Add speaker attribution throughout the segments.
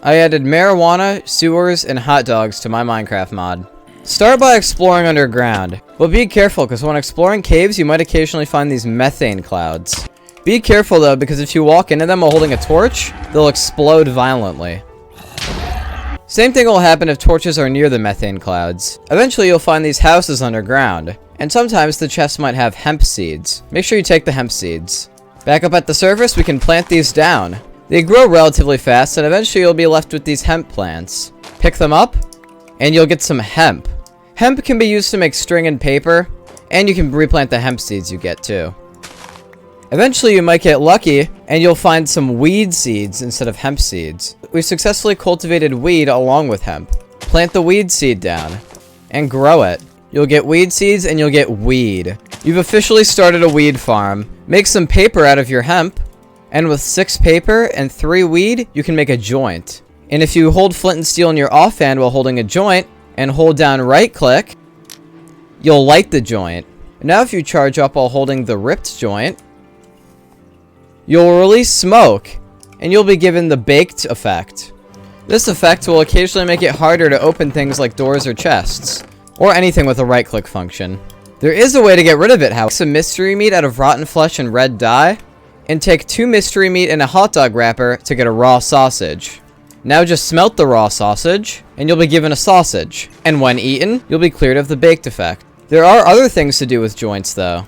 Speaker 1: I added marijuana, sewers, and hot dogs to my Minecraft mod. Start by exploring underground, but be careful because when exploring caves you might occasionally find these methane clouds. Be careful though, because if you walk into them while holding a torch, they'll explode violently. Same thing will happen if torches are near the methane clouds. Eventually you'll find these houses underground, and sometimes the chests might have hemp seeds. Make sure you take the hemp seeds. Back up at the surface, we can plant these down. They grow relatively fast, and eventually you'll be left with these hemp plants. Pick them up, and you'll get some hemp. Hemp can be used to make string and paper, and you can replant the hemp seeds you get too. Eventually you might get lucky, and you'll find some weed seeds instead of hemp seeds. We've successfully cultivated weed along with hemp. Plant the weed seed down, and grow it. You'll get weed seeds, and you'll get weed. You've officially started a weed farm. Make some paper out of your hemp, and with 6 paper and 3 weed, you can make a joint. And if you hold flint and steel in your offhand while holding a joint, and hold down right click, you'll light the joint. Now if you charge up while holding the ripped joint, you'll release smoke, and you'll be given the baked effect. This effect will occasionally make it harder to open things like doors or chests, or anything with a right click function. There is a way to get rid of it, however. Some mystery meat out of rotten flesh and red dye, and take 2 mystery meat in a hot dog wrapper to get a raw sausage. Now just smelt the raw sausage, and you'll be given a sausage. And when eaten, you'll be cleared of the baked effect. There are other things to do with joints, though.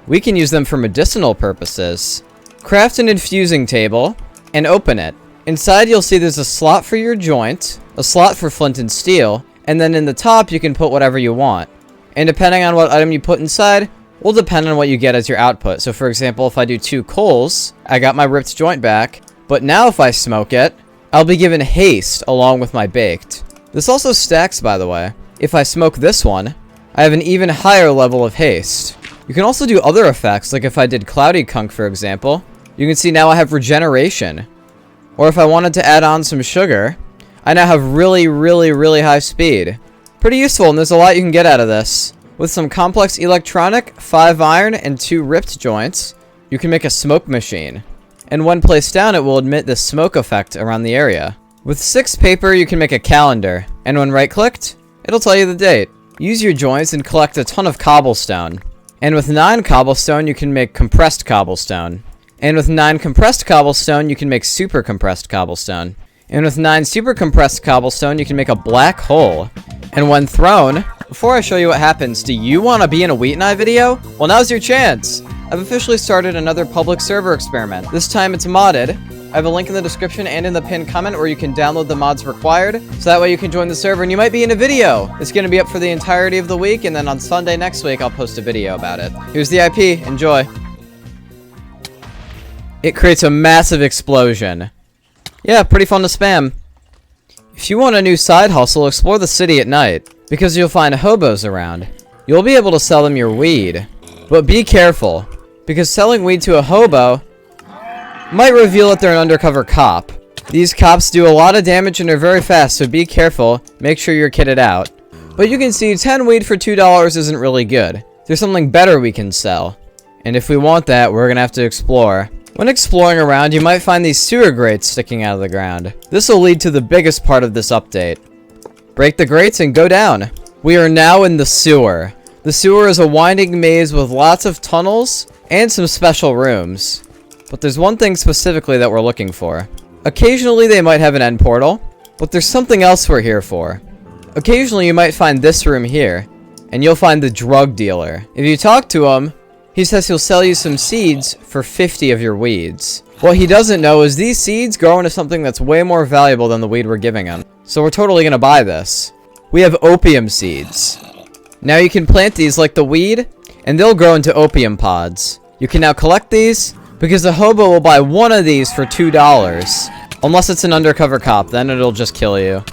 Speaker 1: We can use them for medicinal purposes. Craft an infusing table, and open it. Inside you'll see there's a slot for your joint, a slot for flint and steel, and then in the top you can put whatever you want. And depending on what item you put inside, will depend on what you get as your output. So for example, if I do 2 coals, I got my ripped joint back, but now if I smoke it, I'll be given haste along with my baked. This also stacks, by the way. If I smoke this one, I have an even higher level of haste. You can also do other effects, like if I did cloudy kunk for example, you can see now I have regeneration. Or if I wanted to add on some sugar, I now have really high speed. Pretty useful, and there's a lot you can get out of this. With some complex electronic, 5 iron, and 2 ripped joints, you can make a smoke machine. And when placed down, it will emit the smoke effect around the area. With 6 paper, you can make a calendar, and when right-clicked, it'll tell you the date. Use your joints and collect a ton of cobblestone. And with 9 cobblestone, you can make compressed cobblestone. And with 9 compressed cobblestone, you can make super compressed cobblestone. And with 9 super compressed cobblestone, you can make a black hole. And when thrown, before I show you what happens, do you want to be in a wheateneye video? Well, now's your chance! I've officially started another public server experiment. This time it's modded. I have a link in the description and in the pinned comment where you can download the mods required, so that way you can join the server and you might be in a video. It's going to be up for the entirety of the week, and then on Sunday next week I'll post a video about it. Here's the IP. Enjoy. It creates a massive explosion. Yeah, pretty fun to spam. If you want a new side hustle, explore the city at night, because you'll find hobos around. You'll be able to sell them your weed. But be careful, because selling weed to a hobo might reveal that they're an undercover cop. These cops do a lot of damage and are very fast, so be careful, make sure you're kitted out. But you can see 10 weed for $2 isn't really good. There's something better we can sell. And if we want that, we're gonna have to explore. When exploring around, you might find these sewer grates sticking out of the ground. This will lead to the biggest part of this update. Break the grates and go down. We are now in the sewer. The sewer is a winding maze with lots of tunnels and some special rooms. But there's one thing specifically that we're looking for. Occasionally they might have an end portal, but there's something else we're here for. Occasionally you might find this room here, and you'll find the drug dealer. If you talk to him, he says he'll sell you some seeds for 50 of your weeds. What he doesn't know is these seeds grow into something that's way more valuable than the weed we're giving him. So we're totally gonna buy this. We have opium seeds. Now you can plant these like the weed, and they'll grow into opium pods. You can now collect these, because the hobo will buy one of these for $2. Unless it's an undercover cop, then it'll just kill you.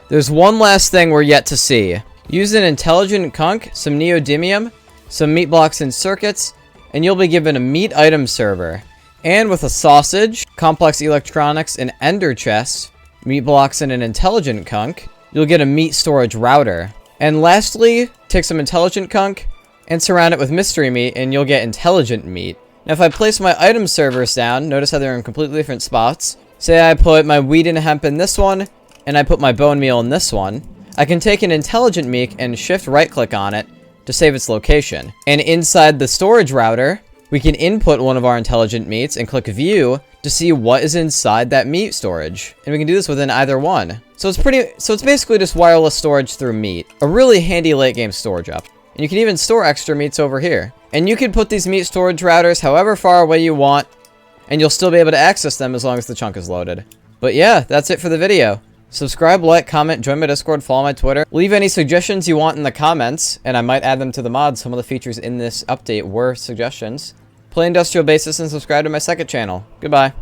Speaker 1: There's one last thing we're yet to see. Use an intelligent kunk, some neodymium, some meat blocks and circuits, and you'll be given a meat item server. And with a sausage, complex electronics, an ender chest, meat blocks, and an intelligent kunk, you'll get a meat storage router. And lastly, take some intelligent kunk and surround it with mystery meat, and you'll get intelligent meat. Now if I place my item servers down, notice how they're in completely different spots. Say I put my wheat and hemp in this one, and I put my bone meal in this one. I can take an intelligent meat and shift right click on it to save its location. And inside the storage router, we can input one of our intelligent meats and click view to see what is inside that meat storage. And we can do this within either one. So it's basically just wireless storage through meat. A really handy late game storage option. And you can even store extra meats over here. And you can put these meat storage routers however far away you want, and you'll still be able to access them as long as the chunk is loaded. But yeah, that's it for the video. Subscribe, like, comment, join my Discord, follow my Twitter. Leave any suggestions you want in the comments, and I might add them to the mod. Some of the features in this update were suggestions. Play Industrial Basis and subscribe to my second channel. Goodbye.